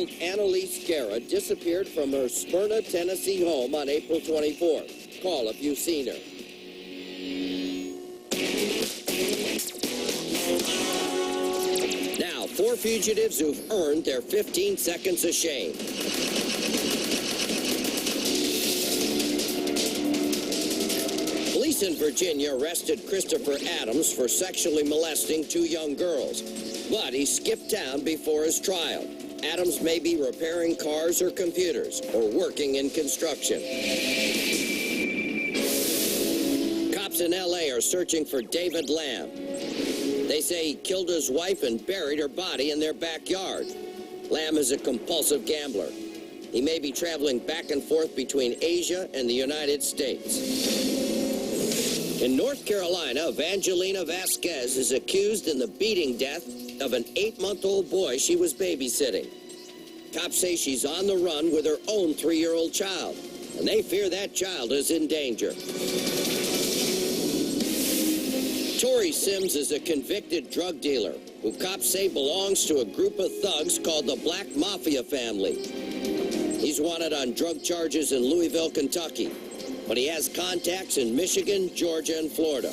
20-year-old Annalise Guerra disappeared from her Smyrna, Tennessee home on April 24th. Call if you've seen her. Now, 4 fugitives who've earned their 15 seconds of shame. Police in Virginia arrested Christopher Adams for sexually molesting 2 young girls, but he skipped town before his trial. Adams may be repairing cars or computers or working in construction. Cops in L.A. are searching for David Lamb. They say he killed his wife and buried her body in their backyard. Lamb is a compulsive gambler. He may be traveling back and forth between Asia and the United States. In North Carolina, Evangelina Vasquez is accused in the beating death of an 8-month-old boy she was babysitting. Cops say she's on the run with her own 3-year-old child, and they fear that child is in danger. Torrey Sims is a convicted drug dealer who cops say belongs to a group of thugs called the Black Mafia family. He's wanted on drug charges in Louisville, Kentucky, but he has contacts in Michigan, Georgia, and Florida.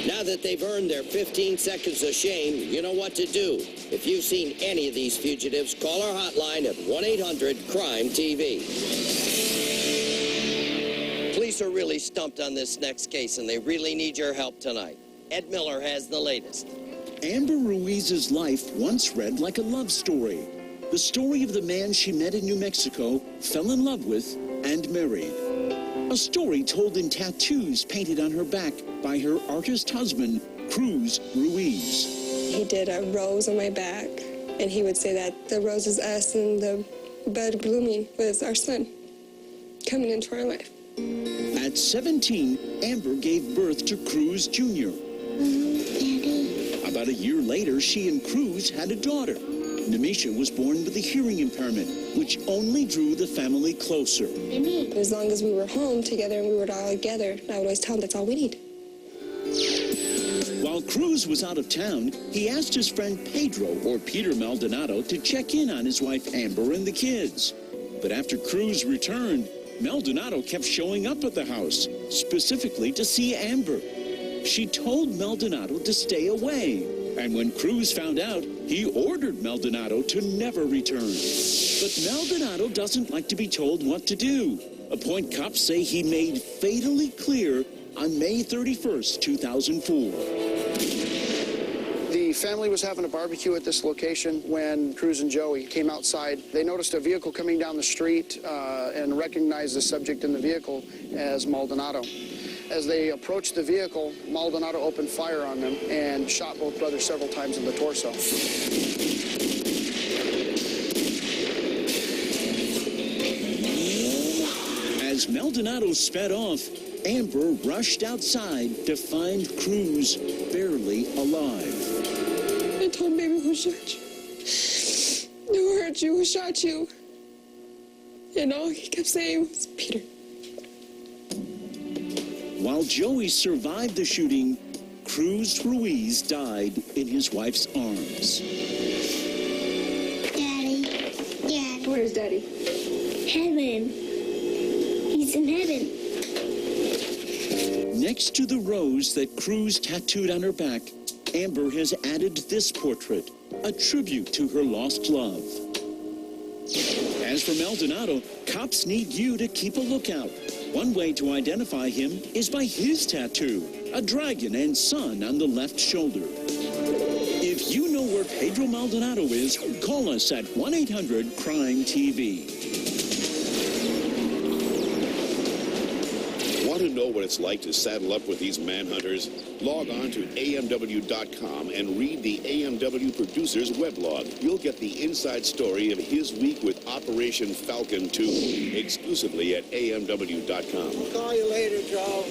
Now that they've earned their 15 seconds of shame, you know what to do. If you've seen any of these fugitives, call our hotline at 1-800-CRIME-TV. Police are really stumped on this next case, and they really need your help tonight. Ed Miller has the latest. Amber Ruiz's life once read like a love story. The story of the man she met in New Mexico, fell in love with, and married. A story told in tattoos painted on her back by her artist husband, Cruz Ruiz. He did a rose on my back, and he would say that the rose is us and the bud blooming was our son coming into our life. At 17, Amber gave birth to Cruz Jr. About a year later, she and Cruz had a daughter. Namisha was born with a hearing impairment, which only drew the family closer. As long as we were home together and we were all together, I would always tell him that's all we need. While Cruz was out of town, he asked his friend Pedro, or Peter Maldonado, to check in on his wife Amber and the kids. But after Cruz returned, Maldonado kept showing up at the house, specifically to see Amber. She told Maldonado to stay away. And when Cruz found out, he ordered Maldonado to never return. But Maldonado doesn't like to be told what to do, a point cops say he made fatally clear on May 31st, 2004. The family was having a barbecue at this location when Cruz and Joey came outside. They noticed a vehicle coming down the street and recognized the subject in the vehicle as Maldonado. As they approached the vehicle, Maldonado opened fire on them and shot both brothers several times in the torso. As Maldonado sped off, Amber rushed outside to find Cruz barely alive. I told baby who shot you. Who hurt you? Who shot you? And all he kept saying was Peter. While Joey survived the shooting, Cruz Ruiz died in his wife's arms. Daddy. Dad. Where's Daddy? Heaven. He's in heaven. Next to the rose that Cruz tattooed on her back, Amber has added this portrait, a tribute to her lost love. As for Maldonado, cops need you to keep a lookout. One way to identify him is by his tattoo, a dragon and sun on the left shoulder. If you know where Pedro Maldonado is, call us at 1-800-CRIME-TV. Want to know what it's like to saddle up with these manhunters? Log on to AMW.com and read the AMW producer's weblog. You'll get the inside story of his week with Operation Falcon 2, exclusively at AMW.com. I'll call you later, Joe.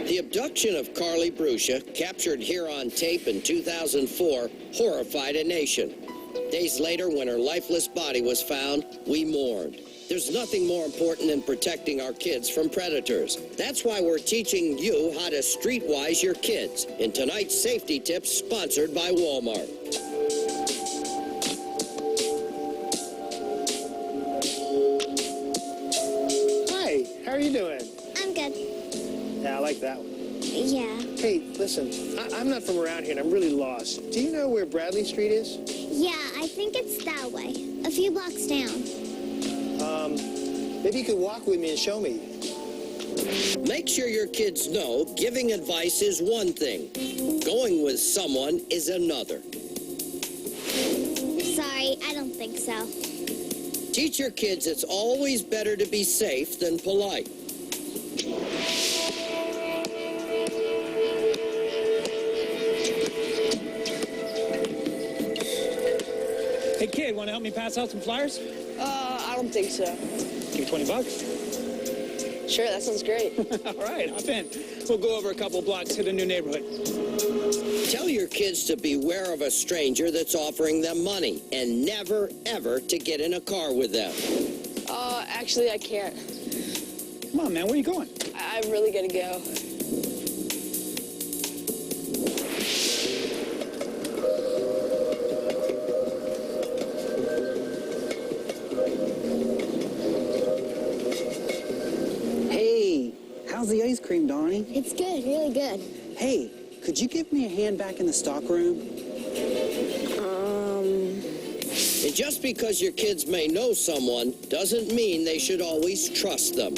The abduction of Carly Bruscia, captured here on tape in 2004, horrified a nation. Days later, when her lifeless body was found, we mourned. There's nothing more important than protecting our kids from predators. That's why we're teaching you how to streetwise your kids in tonight's Safety Tips, sponsored by Walmart. Hi, how are you doing? I'm good. Yeah, I like that one. Yeah. Hey, listen, I'm not from around here and I'm really lost. Do you know where Bradley Street is? Yeah, I think it's that way. A few blocks down. Maybe you could walk with me and show me. Make sure your kids know giving advice is one thing. Going with someone is another. Sorry, I don't think so. Teach your kids it's always better to be safe than polite. Hey kid, want to help me pass out some flyers? I don't think so. Give me 20 bucks. Sure, that sounds great. All right, hop in. We'll go over a couple blocks to the new neighborhood. Tell your kids to beware of a stranger that's offering them money and never, ever to get in a car with them. Actually, I can't. Come on, man, where you going? I'm really gonna go. Hey, how's the ice cream, Donnie? It's good, really good. Hey, could you give me a hand back in the stockroom? And just because your kids may know someone doesn't mean they should always trust them.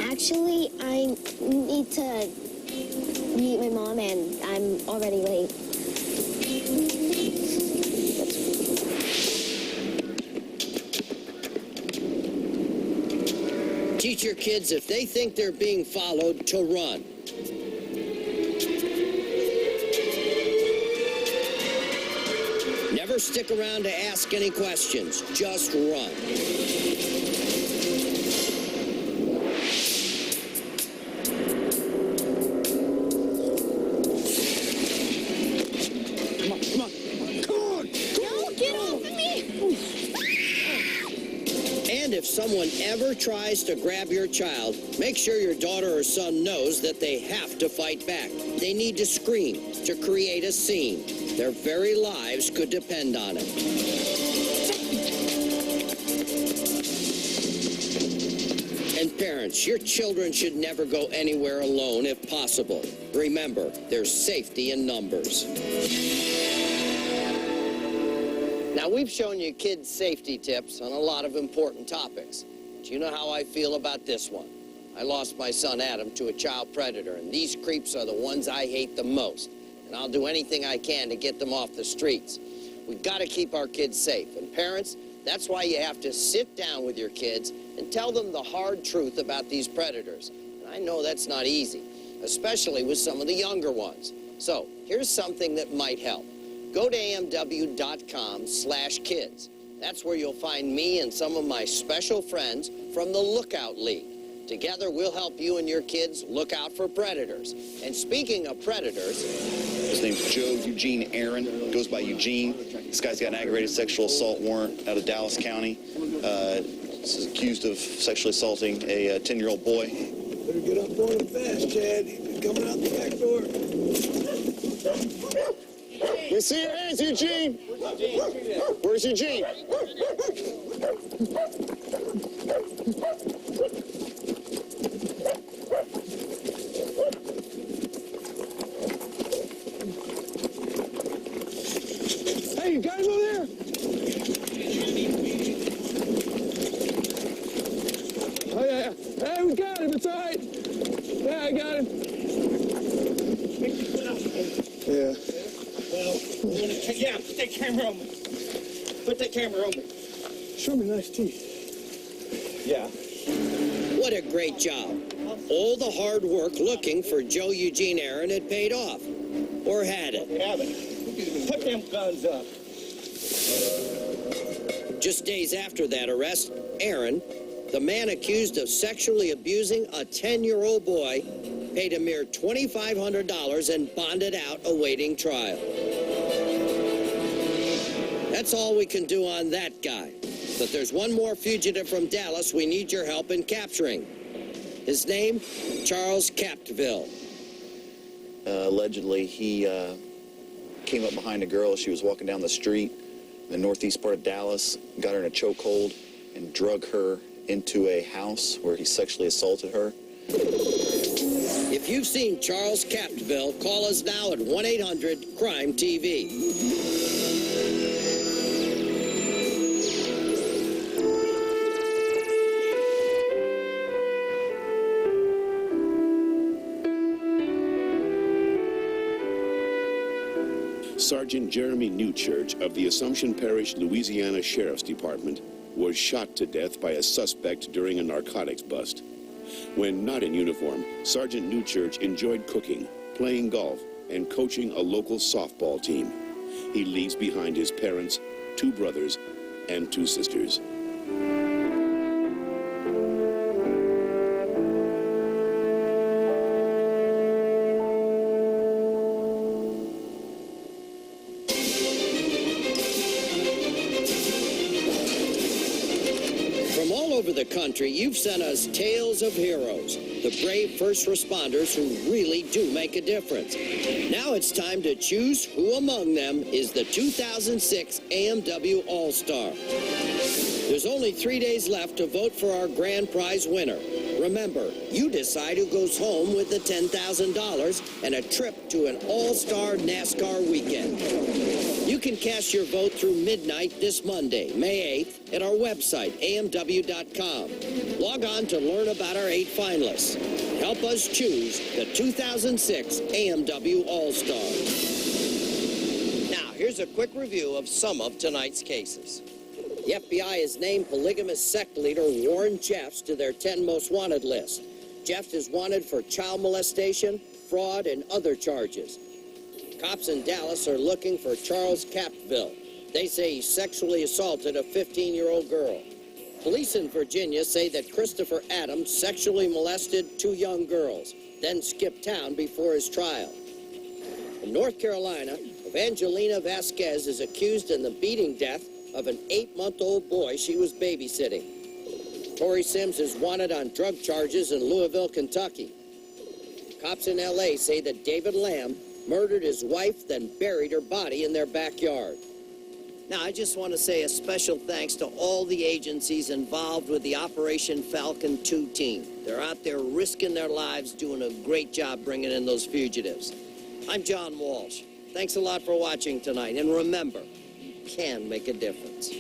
Actually, I need to meet my mom and I'm already late. Teach your kids if they think they're being followed to run. Never stick around to ask any questions. Just run. Come on. No, get off of me! And if someone ever tries to grab your child, make sure your daughter or son knows that they have to fight back. They need to scream to create a scene. Their very lives could depend on it. And parents, your children should never go anywhere alone if possible. Remember, there's safety in numbers. Now, we've shown you kids' safety tips on a lot of important topics. But you know how I feel about this one. I lost my son Adam to a child predator, and these creeps are the ones I hate the most. And I'll do anything I can to get them off the streets. We've got to keep our kids safe. And parents, that's why you have to sit down with your kids and tell them the hard truth about these predators. And I know that's not easy, especially with some of the younger ones. So here's something that might help. Go to amw.com/kids. That's where you'll find me and some of my special friends from the Lookout League. Together, we'll help you and your kids look out for predators. And speaking of predators... His name's Joe Eugene Aaron. Goes by Eugene. This guy's got an aggravated sexual assault warrant out of Dallas County. He's accused of sexually assaulting a 10-year-old boy. Better get up on him fast, Chad. He's coming out the back door. We see your hands, Eugene. Where's Eugene? Hey, you guys over there? Oh, yeah. Hey, we got him. It's all right. Yeah, I got him. Yeah. Yeah, put that camera on me. Put that camera on me. Show me nice teeth. Yeah. What a great job. All the hard work looking for Joe Eugene Aaron had paid off. Or had it. Put them guns up. Just days after that arrest, Aaron, the man accused of sexually abusing a 10-year-old boy, paid a mere $2,500 and bonded out awaiting trial. That's all we can do on that guy. But there's one more fugitive from Dallas we need your help in capturing. His name, Charles Capdeville. Allegedly, he came up behind a girl as she was walking down the street in the northeast part of Dallas, got her in a chokehold, and drug her into a house where he sexually assaulted her. If you've seen Charles Capdeville, call us now at 1-800-CRIME-TV. Sergeant Jeremy Newchurch of the Assumption Parish, Louisiana Sheriff's Department was shot to death by a suspect during a narcotics bust. When not in uniform, Sergeant Newchurch enjoyed cooking, playing golf, and coaching a local softball team. He leaves behind his parents, 2 brothers, and 2 sisters. From all over the country, you've sent us tales of heroes, the brave first responders who really do make a difference. Now it's time to choose who among them is the 2006 AMW All-Star. There's only 3 days left to vote for our grand prize winner. Remember, you decide who goes home with the $10,000 and a trip to an all-star NASCAR weekend. You can cast your vote through midnight this Monday, May 8th, at our website, amw.com. Log on to learn about our 8 finalists. Help us choose the 2006 AMW All-Star. Now, here's a quick review of some of tonight's cases. The FBI has named polygamous sect leader Warren Jeffs to their 10 most wanted list. Jeffs is wanted for child molestation, fraud, and other charges. Cops in Dallas are looking for Charles Capdeville. They say he sexually assaulted a 15-year-old girl. Police in Virginia say that Christopher Adams sexually molested 2 young girls, then skipped town before his trial. In North Carolina, Evangelina Vasquez is accused in the beating death of an 8-month-old boy she was babysitting. Torrey Sims is wanted on drug charges in Louisville, Kentucky. Cops in L.A. say that David Lamb murdered his wife, then buried her body in their backyard. Now, I just want to say a special thanks to all the agencies involved with the Operation Falcon 2 team. They're out there risking their lives, doing a great job bringing in those fugitives. I'm John Walsh. Thanks a lot for watching tonight, and remember, you can make a difference.